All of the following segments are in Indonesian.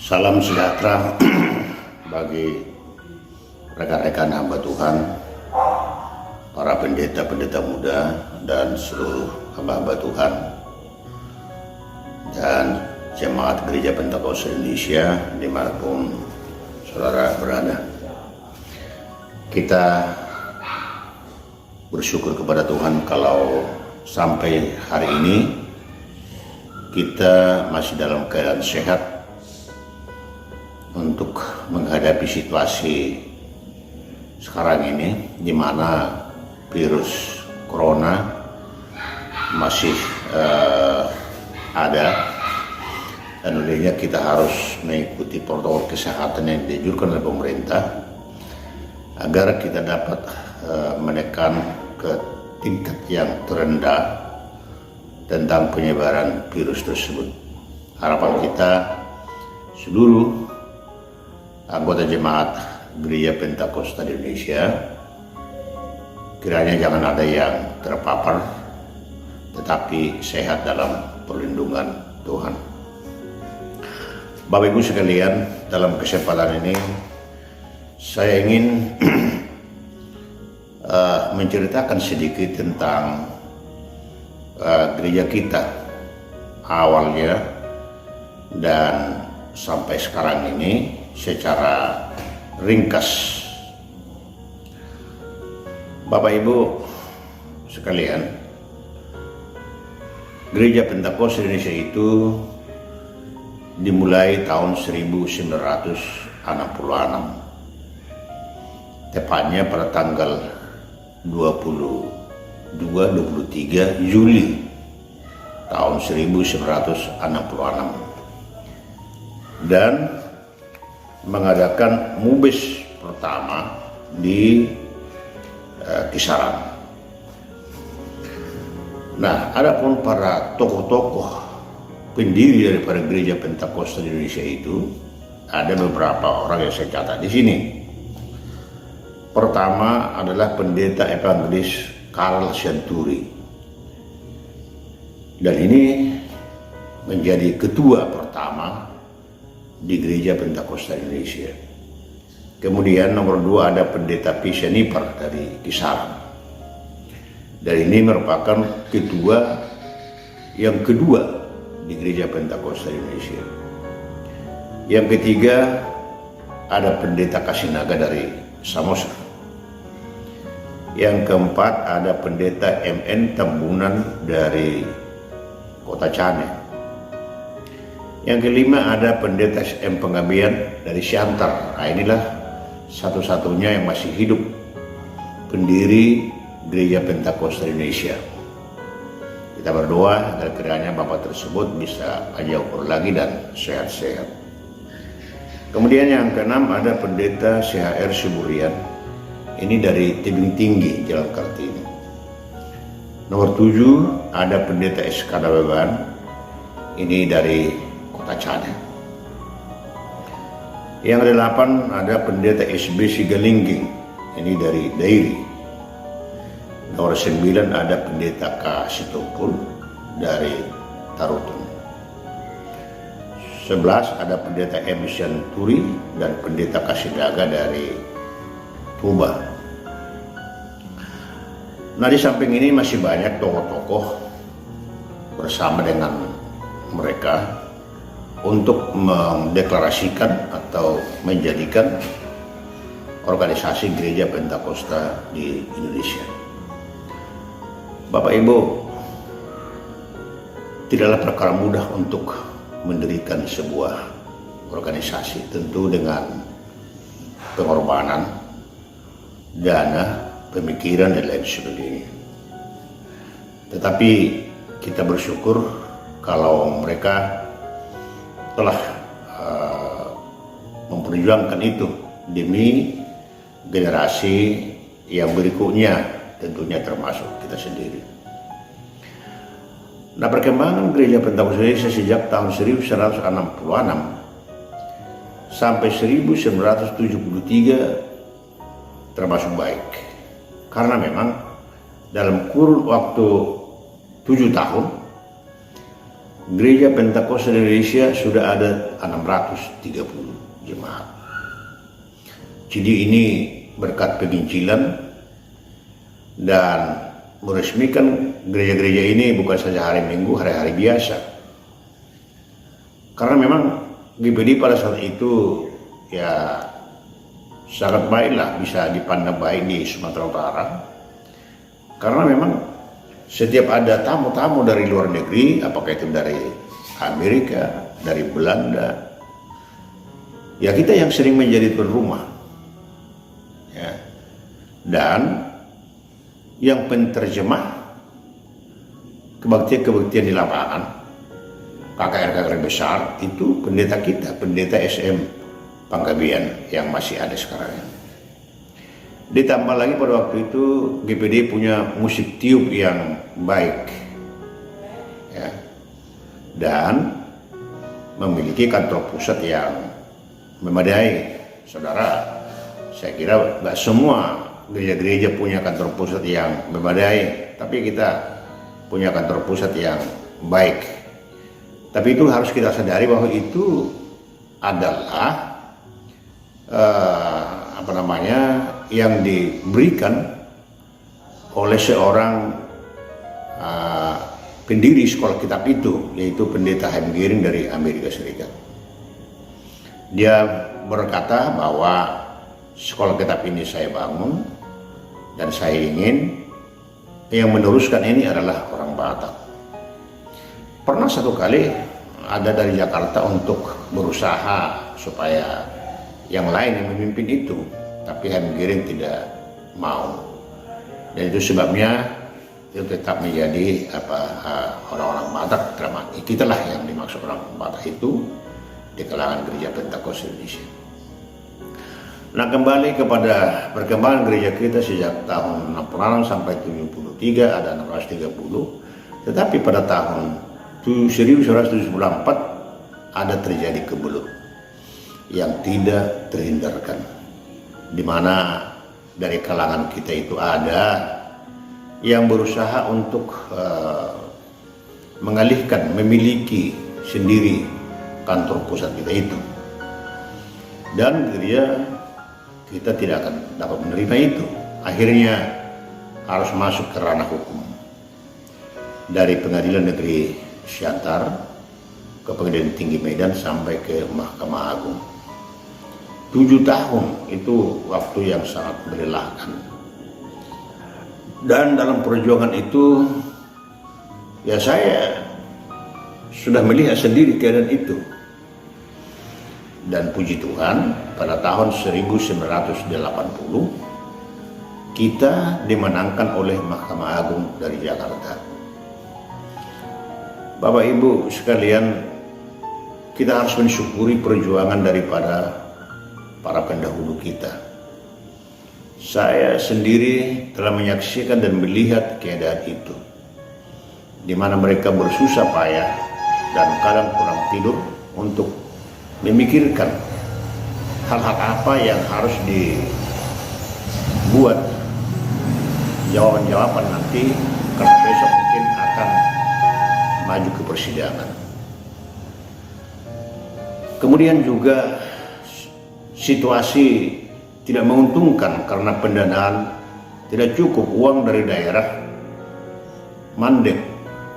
Salam sejahtera bagi rekan-rekan hamba Tuhan, para pendeta-pendeta muda, dan seluruh hamba-hamba Tuhan, dan jemaat Gereja Pentakosta Indonesia dimanapun saudara berada. Kita bersyukur kepada Tuhan kalau sampai hari ini kita masih dalam keadaan sehat untuk menghadapi situasi sekarang ini, di mana virus corona masih ada, dan tentunya kita harus mengikuti protokol kesehatan yang dianjurkan oleh pemerintah agar kita dapat menekan ke tingkat yang terendah tentang penyebaran virus tersebut. Harapan kita seluruh anggota jemaat Gereja Pentakosta di Indonesia kiranya jangan ada yang terpapar, tetapi sehat dalam perlindungan Tuhan. Bapak Ibu sekalian, dalam kesempatan ini saya ingin menceritakan sedikit tentang gereja kita awalnya dan sampai sekarang ini secara ringkas. Bapak Ibu sekalian, Gereja Pentakosta Indonesia itu dimulai tahun 1966, tepatnya pada tanggal 23 Juli tahun 1966, dan mengadakan mubes pertama di Kisaran. Nah, adapun para tokoh-tokoh pendiri daripada Gereja Pentakosta di Indonesia itu ada beberapa orang yang saya catat di sini. Pertama adalah Pendeta Evangelis Karl Centuri, dan ini menjadi ketua pertama di Gereja Pentakosta Indonesia. Kemudian nomor 2 ada Pendeta Piseniper dari Kisaran, dan ini merupakan ketua yang kedua di Gereja Pentakosta Indonesia. Yang ketiga ada Pendeta Kasinaga dari Samosir. Yang keempat ada Pendeta MN Tambunan dari Kota Cane. Yang kelima ada Pendeta SM Pengabian dari Siantar. Nah, inilah satu-satunya yang masih hidup pendiri Gereja Pentakosta Indonesia. Kita berdoa agar kiranya Bapak tersebut bisa panjang umur lagi dan sehat-sehat. Kemudian yang keenam ada Pendeta CHR Suburian. Ini dari Tebing Tinggi, Jalan Kartini. Nomor 7 ada Pendeta SK Daweban. Ini dari Kota Cane. Yang ke-8 ada Pendeta SB Sigalingging. Ini dari Dairi. Nomor 9 ada Pendeta K. Sitopul dari Tarutun. 11 ada Pendeta M. Santuri dan Pendeta Kasidaga dari Tuba. Nah, di samping ini masih banyak tokoh-tokoh bersama dengan mereka untuk mendeklarasikan atau menjadikan organisasi Gereja Pentakosta di Indonesia. Bapak Ibu, tidaklah perkara mudah untuk mendirikan sebuah organisasi, tentu dengan pengorbanan, dana, pemikiran, dan lain sebagainya. Tetapi kita bersyukur kalau mereka telah memperjuangkan itu demi generasi yang berikutnya, tentunya termasuk kita sendiri. Nah, perkembangan Gereja Pentakosta Indonesia sejak tahun 1966 sampai 1973 termasuk baik, karena memang dalam kurun waktu 7 tahun Gereja Pentakosta Indonesia sudah ada 630 jemaat. Jadi ini berkat penginjilan dan meresmikan gereja-gereja ini bukan saja hari Minggu, hari-hari biasa. Karena memang GPD pada saat itu ya sangat baiklah, bisa dipandang baik di Sumatera Utara. Karena memang setiap ada tamu-tamu dari luar negeri, apakah itu dari Amerika, dari Belanda, ya kita yang sering menjadi tuan rumah. Ya. Dan yang penterjemah kebaktian-kebaktian di lapangan, KKR-KKR besar, itu pendeta kita, pendeta SM Panggabean yang masih ada sekarang. Ditambah lagi pada waktu itu GPD punya musik tiup yang baik, ya, dan memiliki kantor pusat yang memadai. Saudara, saya kira nggak semua gereja-gereja punya kantor pusat yang memadai, tapi kita punya kantor pusat yang baik. Tapi itu harus kita sadari bahwa itu adalah yang diberikan oleh seorang pendiri sekolah kitab itu, yaitu pendeta Haim Giring dari Amerika Serikat. Dia berkata bahwa sekolah kitab ini saya bangun dan saya ingin yang meneruskan ini adalah orang Batak. Pernah satu kali ada dari Jakarta untuk berusaha supaya yang lain yang memimpin itu, tapi Haim Giring tidak mau. Dan itu sebabnya itu tetap menjadi orang-orang Batak. Kita lah yang dimaksud orang Batak itu di kalangan gereja Pentakosta Indonesia. Nah, kembali kepada perkembangan gereja kita sejak tahun 66 sampai 73 ada 630, tetapi pada tahun 1974 ada terjadi kebelut yang tidak terhindarkan, di mana dari kalangan kita itu ada yang berusaha untuk mengalihkan, memiliki sendiri kantor pusat kita itu, dan gereja kita tidak akan dapat menerima itu. Akhirnya harus masuk ke ranah hukum, dari Pengadilan Negeri Siantar ke Pengadilan Tinggi Medan sampai ke Mahkamah Agung. 7 tahun itu waktu yang sangat melelahkan. Dan dalam perjuangan itu ya saya sudah melihat sendiri keadaan itu. Dan puji Tuhan, pada tahun 1980 kita dimenangkan oleh Mahkamah Agung dari Jakarta. Bapak Ibu sekalian, kita harus mensyukuri perjuangan daripada para pendahulu kita. Saya sendiri telah menyaksikan dan melihat keadaan itu, di mana mereka bersusah payah dan kadang kurang tidur untuk memikirkan hal-hal apa yang harus dibuat jawaban-jawaban nanti, karena besok mungkin akan maju ke persidangan. Kemudian juga situasi tidak menguntungkan karena pendanaan tidak cukup, uang dari daerah mandek.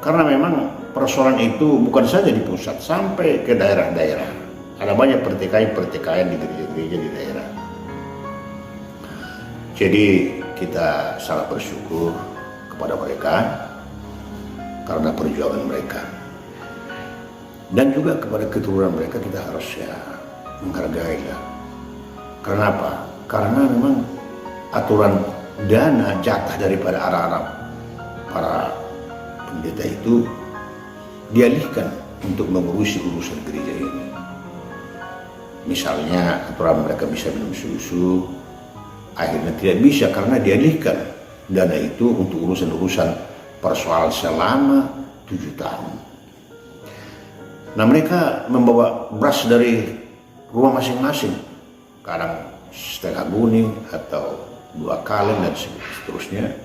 Karena memang persoalan itu bukan saja di pusat, sampai ke daerah-daerah. Ada banyak pertikaian di gereja-gereja di daerah. Jadi kita sangat bersyukur kepada mereka karena perjuangan mereka. Dan juga kepada keturunan mereka kita harus menghargai lah. Karena apa? Karena memang aturan dana jatah daripada anak-anak para pendeta itu dialihkan untuk mengurusi urusan gereja ini. Misalnya aturan mereka bisa minum susu, akhirnya tidak bisa karena dialihkan dana itu untuk urusan-urusan persoalan selama 7 tahun. Nah, mereka membawa beras dari rumah masing-masing, kadang setengah buning atau 2 kaleng dan seterusnya.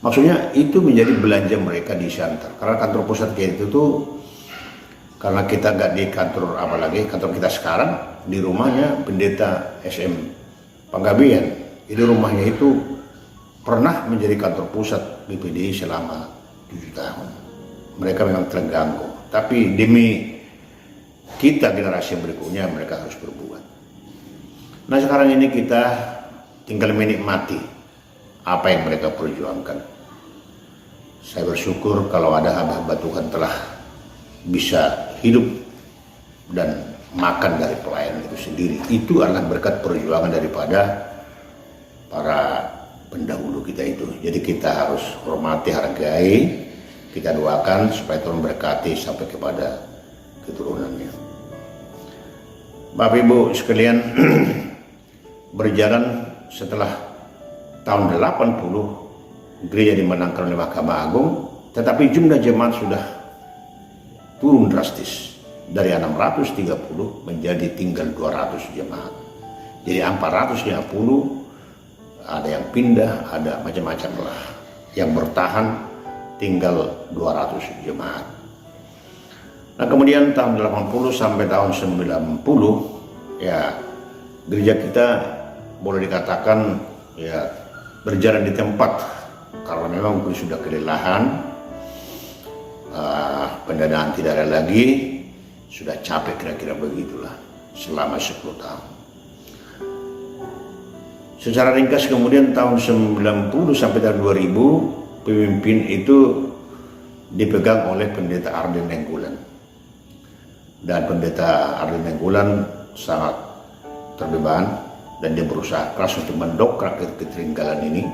Maksudnya itu menjadi belanja mereka di Siantar, karena kantor pusat kayak itu tuh karena kita nggak di kantor, apalagi kantor kita sekarang di rumahnya pendeta SM Panggabean. Jadi rumahnya itu pernah menjadi kantor pusat BPDI selama 7 tahun. Mereka memang terganggu, tapi demi kita generasi berikutnya mereka harus berbuat. Nah sekarang ini kita tinggal menikmati apa yang mereka perjuangkan. Saya bersyukur kalau ada hamba-hamba Tuhan telah bisa hidup dan makan dari pelayanan itu sendiri. Itu adalah berkat perjuangan daripada para pendahulu kita itu. Jadi kita harus hormati, hargai, kita doakan supaya Tuhan berkati sampai kepada keturunannya. Bapak Ibu sekalian, berjalan setelah tahun 80 gereja dimenangkan oleh Mahkamah Agung, tetapi jumlah jemaat sudah turun drastis dari 630 menjadi tinggal 200 jemaat. Jadi 450 ada yang pindah, ada macam-macam lah. Yang bertahan tinggal 200 jemaat. Nah kemudian tahun 80 sampai tahun 90 ya gereja kita boleh dikatakan ya berjalan di tempat karena memang sudah kelelahan, pendanaan tidak ada lagi, sudah capek kira-kira begitulah selama 10 tahun. Secara ringkas kemudian tahun 90 sampai tahun 2000 pemimpin itu dipegang oleh pendeta Arden Nenggolan. Dan pendeta Arden Nenggolan sangat terbeban dan dia berusaha keras untuk mendokrak ketertinggalan ini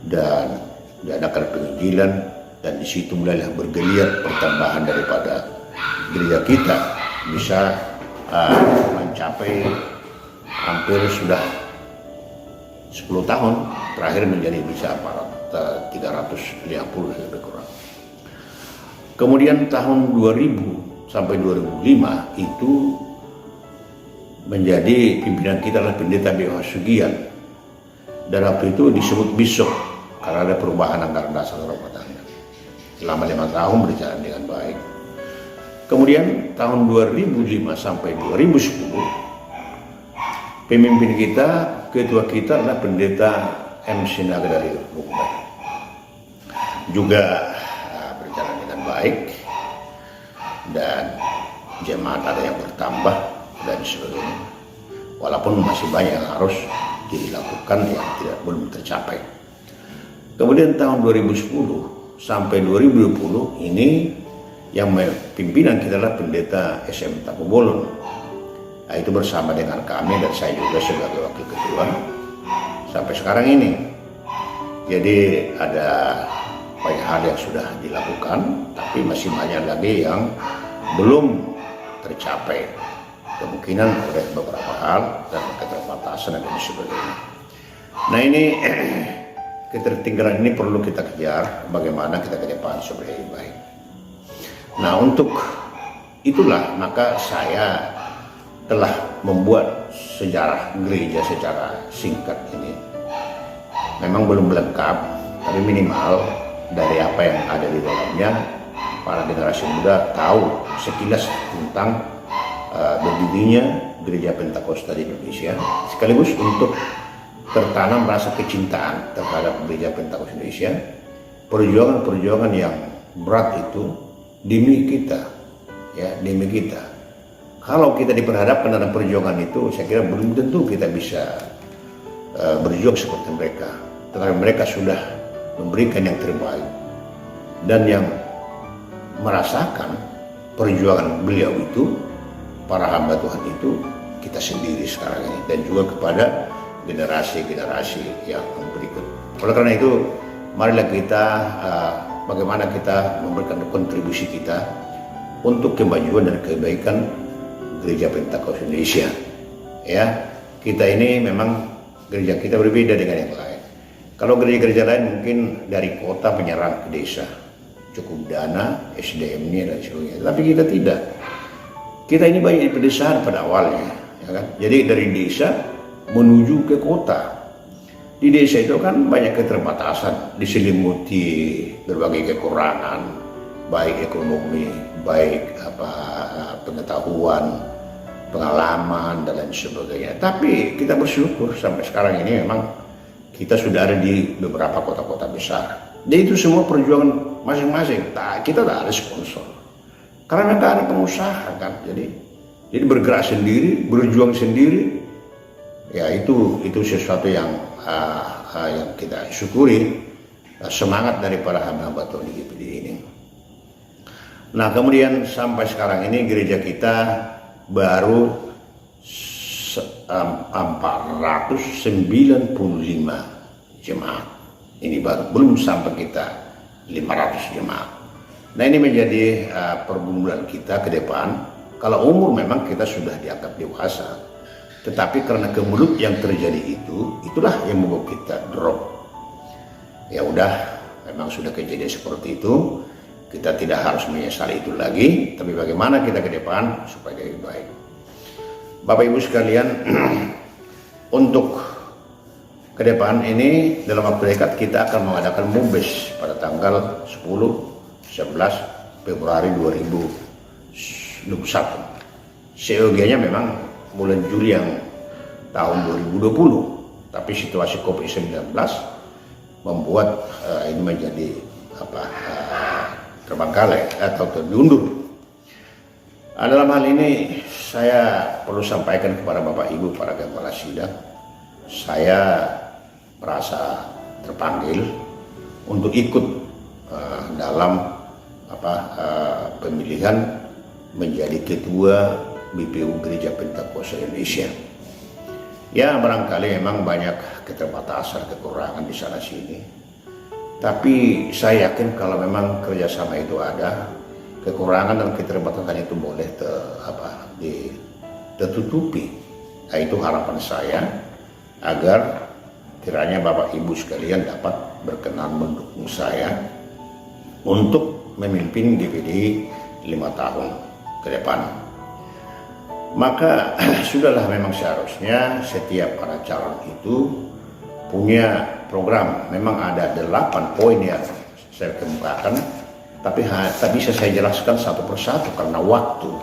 dan diadakan penginjilan, dan di situ mulailah bergeliat pertambahan daripada gereja kita bisa mencapai hampir sudah 10 tahun terakhir menjadi bisa 350 lebih kurang. Kemudian tahun 2000 sampai 2005 itu menjadi pimpinan kita adalah pendeta B.O. Sugian, dan waktu itu disebut bishop karena ada perubahan anggaran dasar rumah tangga. Selama 5 tahun berjalan dengan baik. Kemudian tahun 2005 sampai 2010 pemimpin kita, ketua kita adalah pendeta M. Sinaga dari Bukman. Juga berjalan dengan baik dan jemaat ada yang bertambah dan sebagainya. Walaupun masih banyak yang harus dilakukan yang belum tercapai. Kemudian tahun 2010 sampai 2020 ini yang pimpinan kita adalah pendeta SM Tapobolon. Nah, itu bersama dengan kami dan saya juga sebagai wakil ketua sampai sekarang ini. Jadi ada banyak hal yang sudah dilakukan, tapi masih banyak lagi yang belum tercapai. Kemungkinan oleh beberapa hal dan keterbatasan dan sebagainya. Nah ini ketertinggalan ini perlu kita kejar, bagaimana kita ke depan supaya lebih baik. Nah untuk itulah maka saya telah membuat sejarah gereja secara singkat ini. Memang belum lengkap, tapi minimal dari apa yang ada di dalamnya, para generasi muda tahu sekilas tentang berdirinya Gereja Pentakosta di Indonesia, sekaligus untuk tertanam rasa kecintaan terhadap Gereja Pentakosta Indonesia, perjuangan-perjuangan yang berat itu demi kita, ya demi kita. Kalau kita diperhadapkan dalam perjuangan itu, saya kira belum tentu kita bisa berjuang seperti mereka. Tetapi mereka sudah memberikan yang terbaik dan yang merasakan perjuangan beliau itu, para hamba Tuhan itu kita sendiri sekarang ini, dan juga kepada generasi-generasi yang berikut. Oleh karena itu, marilah kita bagaimana kita memberikan kontribusi kita untuk kemajuan dan kebaikan Gereja Pentakosta Indonesia. Ya, kita ini memang gereja kita berbeda dengan yang lain. Kalau gereja-gereja lain mungkin dari kota menyerang ke desa, cukup dana, SDM-nya dan sebagainya. Tapi kita tidak. Kita ini banyak di pedesaan pada awalnya, ya kan? Jadi dari desa menuju ke kota. Di desa itu kan banyak keterbatasan, diselimuti berbagai kekurangan, baik ekonomi, baik pengetahuan, pengalaman dan lain sebagainya. Tapi kita bersyukur sampai sekarang ini memang kita sudah ada di beberapa kota-kota besar. Jadi itu semua perjuangan masing-masing. Kita tak ada sponsor. Karena nggak ada pengusaha kan. Jadi bergerak sendiri, berjuang sendiri. Ya itu sesuatu yang kita syukuri, semangat daripada hamba-hamba Tuhan di GPD ini. Nah kemudian sampai sekarang ini gereja kita baru 495 jemaat. Ini baru, belum sampai kita 500 jemaat. Nah ini menjadi pergumulan kita ke depan. Kalau umur memang kita sudah dianggap dewasa, tetapi karena kemulut yang terjadi itulah yang membuat kita drop. Ya udah, memang sudah kejadian seperti itu. Kita tidak harus menyesali itu lagi, tapi bagaimana kita ke depan supaya lebih baik. Bapak Ibu sekalian, untuk ke depan ini dalam waktu dekat kita akan mengadakan MUBES pada tanggal 10-11 Februari 2021. COG-nya memang bulan Juli yang tahun 2020, tapi situasi COVID-19 membuat ini menjadi terbengkalai atau terundur. Dalam hal ini saya perlu sampaikan kepada Bapak Ibu para gembala sidang, saya merasa terpanggil untuk ikut dalam pemilihan menjadi ketua BPU Gereja Pentakosta Indonesia. Ya barangkali memang banyak keterbatasan, kekurangan di sana sini. Tapi saya yakin kalau memang kerjasama itu ada, kekurangan dan keterbatasan itu boleh tertutupi. Nah, itu harapan saya agar kiranya Bapak Ibu sekalian dapat berkenan mendukung saya untuk memimpin GPD 5 tahun ke depan. Maka sudahlah memang seharusnya setiap para calon itu punya program. Memang ada 8 poin yang saya kemukakan, tapi tak bisa saya jelaskan satu persatu karena waktu,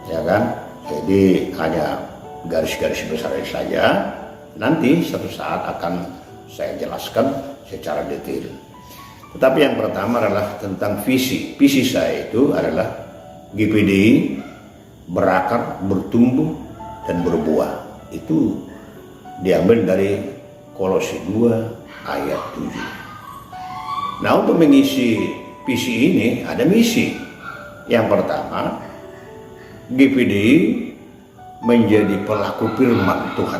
ya kan. Jadi hanya garis-garis besar saja. Nanti suatu saat akan saya jelaskan secara detail. Tetapi yang pertama adalah tentang visi. Visi saya itu adalah GPD berakar, bertumbuh dan berbuah. Itu diambil dari Kolose 2 ayat 7. Nah untuk mengisi visi ini ada misi. Yang pertama, GPD menjadi pelaku firman Tuhan,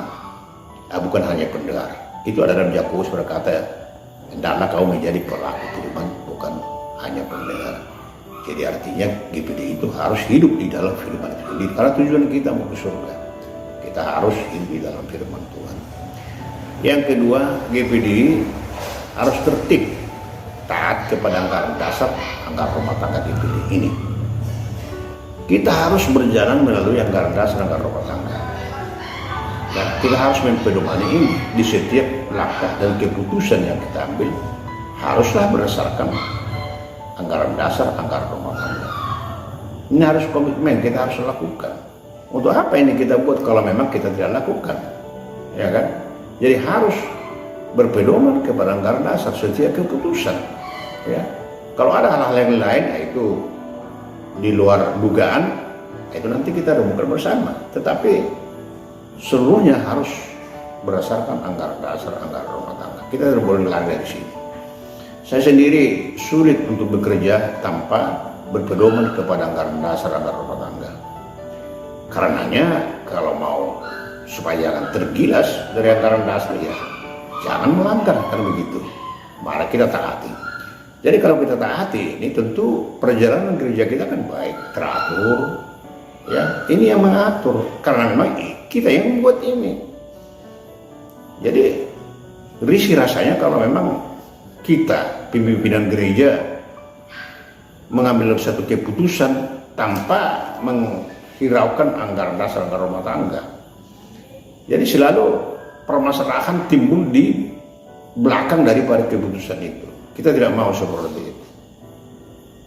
bukan hanya pendengar. Itu ada dalam Yakobus berkata, hendaklah kau menjadi pelaku firman, bukan hanya pendengar. Jadi artinya GPD itu harus hidup di dalam firman Tuhan. Karena tujuan kita mau ke surga, kita harus hidup di dalam firman Tuhan. Yang kedua, GPD harus tertib, taat kepada anggaran dasar, anggaran rumah tangga GPD ini. Kita harus berjalan melalui anggaran dasar, anggaran rumah tangga. Dan kita harus mempedomani ini di setiap langkah dan keputusan yang kita ambil haruslah berdasarkan anggaran dasar, anggaran rumah tangga. Ini harus komitmen, kita harus lakukan. Untuk apa ini kita buat kalau memang kita tidak lakukan, ya kan? Jadi harus berpedoman kepada anggaran dasar setiap keputusan. Ya, kalau ada hal-hal yang lain, yaitu di luar dugaan, itu nanti kita renungkan bersama. Tetapi seluruhnya harus berdasarkan anggaran dasar, anggaran rumah tangga. Kita tidak boleh lari dari sini. Saya sendiri sulit untuk bekerja tanpa berpedoman kepada anggaran dasar, anggaran rumah tangga. Karenanya kalau mau supaya jangan tergilas dari anggaran dasar, ya jangan melanggar, kan begitu. Mari kita taati. Jadi kalau kita taati, ini tentu perjalanan gereja kita kan baik, teratur. Ya, ini yang mengatur karena memang kita yang membuat ini. Jadi risih rasanya kalau memang kita pimpinan gereja mengambil satu keputusan tanpa menghiraukan anggaran dasar, anggaran rumah tangga. Jadi selalu permasalahan timbul di belakang daripada keputusan itu. Kita tidak mau seperti itu.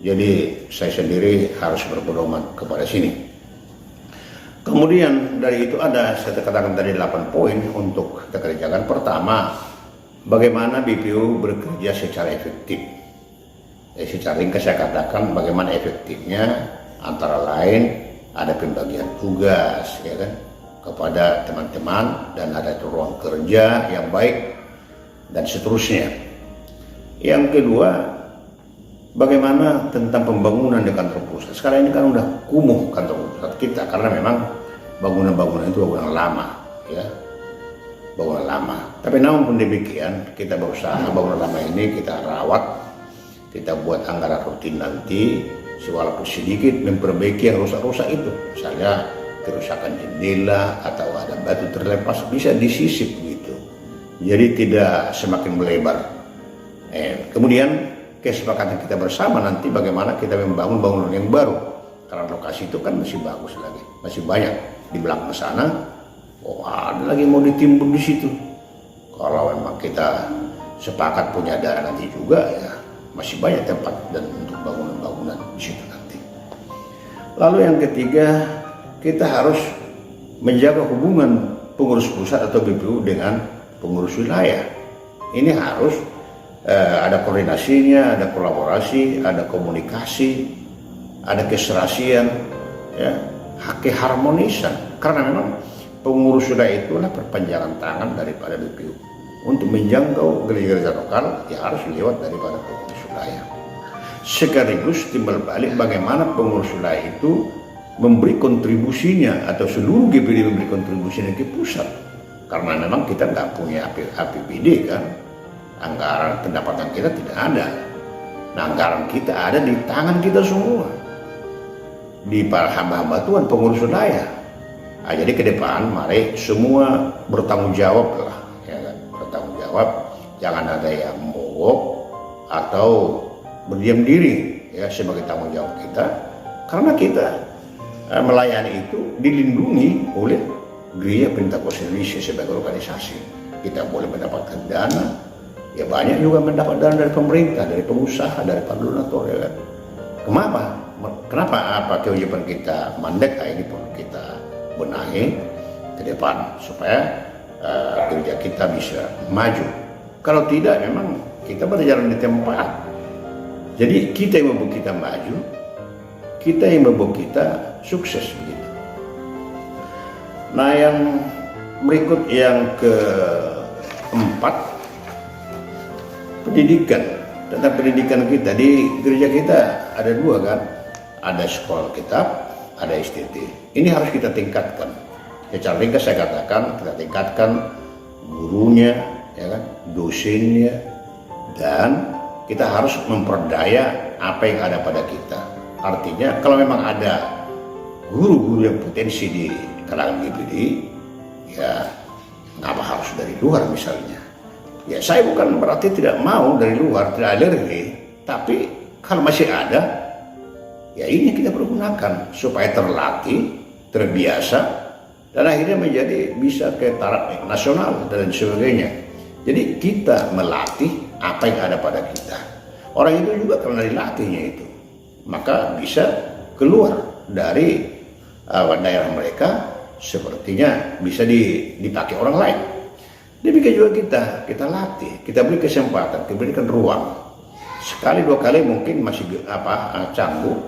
Jadi saya sendiri harus berpedoman kepada sini. Kemudian dari itu saya katakan tadi 8 poin untuk kita kerjakan. Pertama, bagaimana BPU bekerja secara efektif. Secara ringkas saya katakan bagaimana efektifnya, antara lain ada pembagian tugas ya kan, kepada teman-teman, dan ada ruang kerja yang baik dan seterusnya. Yang kedua, bagaimana tentang pembangunan di kantor pusat. Sekarang ini kan udah kumuh kantor pusat kita karena memang bangunan-bangunan itu bangunan lama ya, bangunan lama. Tapi namun demikian kita berusaha bangunan lama ini kita rawat, kita buat anggaran rutin nanti walaupun sedikit memperbaiki yang rusak-rusak itu. Misalnya kerusakan jendela atau ada batu terlepas bisa disisip gitu, jadi tidak semakin melebar. Kemudian kesepakatan kita bersama nanti bagaimana kita membangun bangunan yang baru, karena lokasi itu kan masih bagus lagi, masih banyak di belakang sana. Ada lagi mau ditimbun di situ. Kalau memang kita sepakat punya dana nanti juga ya, masih banyak tempat dan untuk bangunan-bangunan di situ nanti. Lalu yang ketiga, kita harus menjaga hubungan pengurus pusat atau BPU dengan pengurus wilayah. Ini harus ada koordinasinya, ada kolaborasi, ada komunikasi, ada keserasian, ya, keharmonisan. Karena memang pengurus wilayah itulah perpanjangan tangan daripada BPU. Untuk menjangkau gereja-gereja lokal ya harus lewat daripada pengurus wilayah. Sekaligus timbal balik bagaimana pengurus wilayah itu memberi kontribusinya, atau seluruh GPD memberi kontribusinya ke pusat. Karena memang kita nggak punya APBD kan, anggaran pendapatan kita tidak ada. Nah, anggaran kita ada di tangan kita semua, di para hamba-hamba Tuhan pengurus wilayah. Nah, jadi ke depan mari semua bertanggung jawab lah, ya kan? Bertanggung jawab, jangan ada yang mogok atau berdiam diri ya sebagai tanggung jawab kita, karena kita melayani itu dilindungi oleh Gereja Pentakosta Indonesia sebagai organisasi. Kita boleh mendapatkan dana, ya banyak juga mendapat dana dari pemerintah, dari pengusaha, dari para donatur ya kan. Kenapa kewajiban kita mandek ini pun kita benahi ke depan supaya gereja kita bisa maju. Kalau tidak memang kita berjalan di tempat. Jadi kita yang membuat kita maju, kita yang membuat kita sukses begitu. Nah, yang berikut yang keempat, pendidikan. Tentang pendidikan kita di gereja kita ada dua kan, ada sekolah kitab, ada STT. Ini harus kita tingkatkan. Secara ringkas saya katakan kita tingkatkan gurunya, ya kan, dosennya, dan kita harus memperdaya apa yang ada pada kita. Artinya kalau memang ada guru-guru yang potensi di kalangan GPD, ya ngapa harus dari luar misalnya. Ya saya bukan berarti tidak mau dari luar, tidak alergi, tapi kalau masih ada, ya ini kita pergunakan supaya terlatih, terbiasa, dan akhirnya menjadi bisa ke taraf nasional dan sebagainya. Jadi kita melatih apa yang ada pada kita. Orang itu juga karena dilatihnya itu, maka bisa keluar dari daerah mereka, sepertinya bisa dipakai orang lain. Demikian juga kita latih, kita beri kesempatan, kita berikan ruang. Sekali dua kali mungkin masih canggung,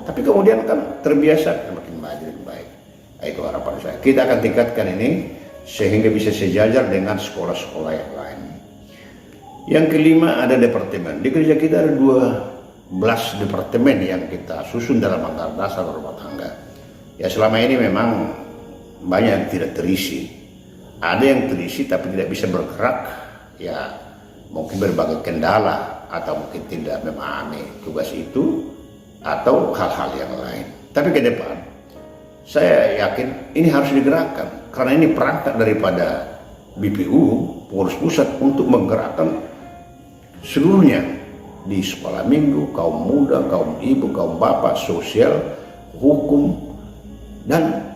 tapi kemudian kan terbiasa, semakin maju lebih baik. Itu harapan saya. Kita akan tingkatkan ini sehingga bisa sejajar dengan sekolah-sekolah yang lain. Yang kelima ada departemen. Di gereja kita ada 12 departemen yang kita susun dalam anggaran dasar rumah tangga. Ya selama ini memang banyak yang tidak terisi. Ada yang terisi tapi tidak bisa bergerak, ya mungkin berbagai kendala atau mungkin tidak memahami tugas itu atau hal-hal yang lain. Tapi ke depan saya yakin ini harus digerakkan karena ini perangkat daripada BPU, pengurus pusat, untuk menggerakkan seluruhnya di sekolah minggu, kaum muda, kaum ibu, kaum bapak, sosial, hukum, dan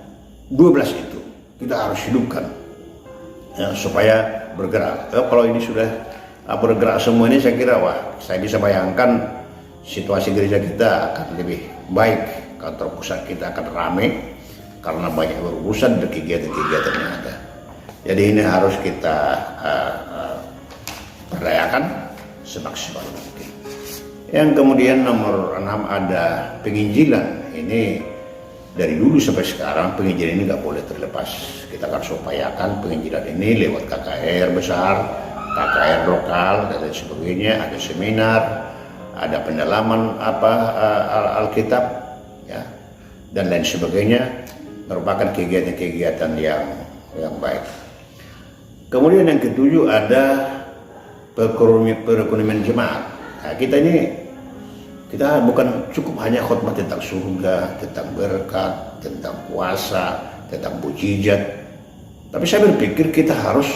12 itu kita harus hidupkan ya, supaya bergerak. Kalau ini sudah bergerak semua ini, saya kira saya bisa bayangkan situasi gereja kita akan lebih baik, kantor pusat kita akan ramai karena banyak urusan dan kegiatan-kegiatan yang ada. Jadi ini harus kita perdayakan semaksimal mungkin. Yang kemudian nomor 6 ada penginjilan. Ini dari dulu sampai sekarang penginjilan ini nggak boleh terlepas. Kita akan upayakan penginjilan ini lewat KKR besar, KKR lokal dan lain sebagainya. Ada seminar, ada pendalaman Alkitab, ya, dan lain sebagainya, merupakan kegiatan-kegiatan yang baik. Kemudian yang ketujuh ada perekonomian jemaat. Nah, kita bukan cukup hanya khotbah tentang surga, tentang berkat, tentang puasa, tentang mujizat, tapi saya berpikir kita harus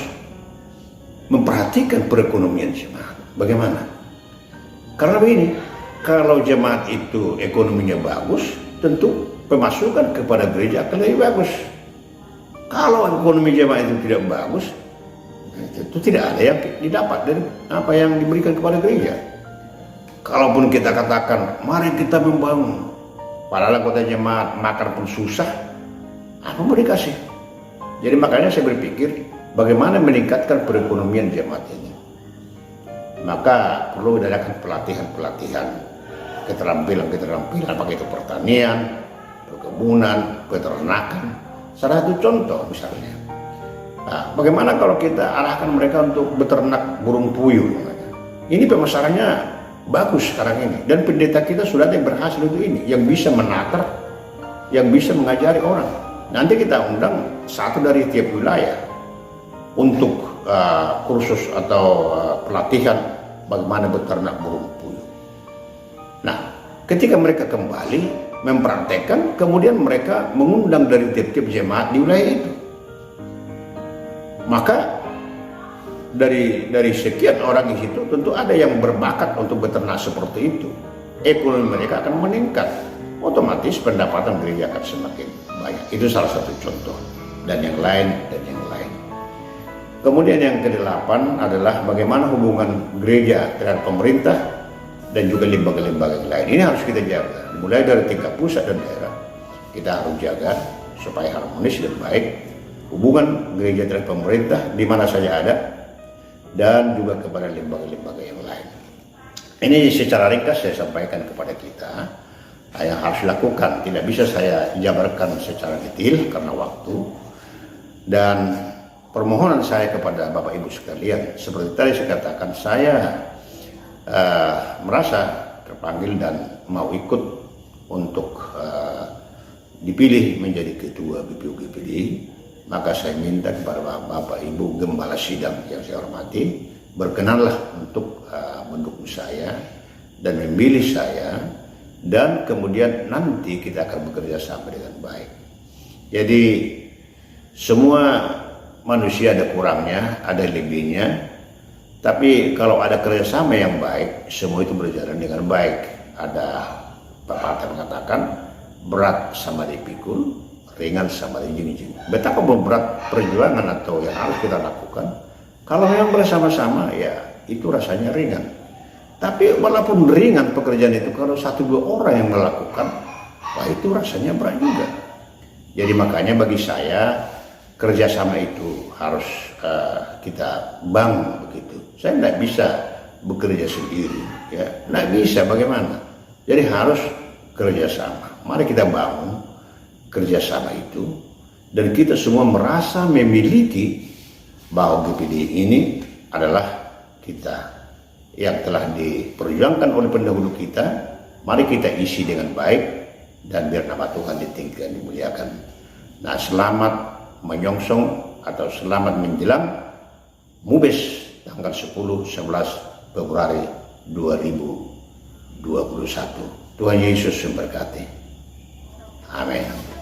memperhatikan perekonomian jemaat. Bagaimana? Karena begini, kalau jemaat itu ekonominya bagus, tentu pemasukan kepada gereja akan lebih bagus. Kalau ekonomi jemaat itu tidak bagus, itu tidak ada yang didapat dari apa yang diberikan kepada gereja. Kalaupun kita katakan, mari kita membangun, padahal kota jemaat makan pun susah, apa mau dikasih? Jadi makanya saya berpikir, bagaimana meningkatkan perekonomian jemaat ini? Maka perlu diadakan pelatihan-pelatihan, keterampilan, apakah itu pertanian, perkebunan, peternakan. Salah satu contoh misalnya. Nah, bagaimana kalau kita arahkan mereka untuk beternak burung puyuh? Ini pemasarannya bagus sekarang ini, dan pendeta kita sudah ada yang berhasil untuk ini, yang bisa menakar, yang bisa mengajari orang. Nanti kita undang satu dari tiap wilayah untuk kursus atau pelatihan bagaimana beternak burung puyuh. Nah, ketika mereka kembali mempraktekkan, kemudian mereka mengundang dari tiap-tiap jemaat di wilayah itu. Maka dari sekian orang di situ tentu ada yang berbakat untuk beternak seperti itu. Ekonomi mereka akan meningkat, otomatis pendapatan gereja akan semakin banyak. Itu salah satu contoh, dan yang lain. Kemudian yang ke-8 adalah bagaimana hubungan gereja dengan pemerintah dan juga lembaga-lembaga yang lain. Ini harus kita jaga, mulai dari tingkat pusat dan daerah. Kita harus jaga supaya harmonis dan baik hubungan gereja dengan pemerintah di mana saja ada, dan juga kepada lembaga-lembaga yang lain. Ini secara ringkas saya sampaikan kepada kita yang harus dilakukan. Tidak bisa saya jabarkan secara detail karena waktu. Dan permohonan saya kepada Bapak Ibu sekalian, seperti tadi saya katakan, saya merasa terpanggil dan mau ikut untuk dipilih menjadi ketua BPU-GPD. Maka saya minta kepada Bapak Ibu Gembala Sidang yang saya hormati, berkenanlah untuk mendukung saya dan memilih saya, dan kemudian nanti kita akan bekerja sama dengan baik. Jadi semua manusia ada kurangnya, ada lebihnya, tapi kalau ada kerjasama yang baik, semua itu berjalan dengan baik. Ada pepatah mengatakan, berat sama dipikul, ringan sama dijinjing. Betapa berat perjuangan atau yang harus kita lakukan. Kalau yang bersama-sama, ya itu rasanya ringan. Tapi walaupun ringan pekerjaan itu, kalau 1-2 orang yang melakukan, wah itu rasanya berat juga. Jadi makanya bagi saya, kerjasama itu harus kita bangun begitu. Saya tidak bisa bekerja sendiri, ya, tidak bisa. Bagaimana? Jadi harus kerjasama. Mari kita bangun kerjasama itu, dan kita semua merasa memiliki bahwa GPD ini adalah kita yang telah diperjuangkan oleh pendahulu kita. Mari kita isi dengan baik, dan biar nama Tuhan ditinggikan, dimuliakan. Nah, selamat menyongsong atau selamat menjelang Mubes tanggal 10-11 Februari 2021. Tuhan Yesus memberkati. Amin.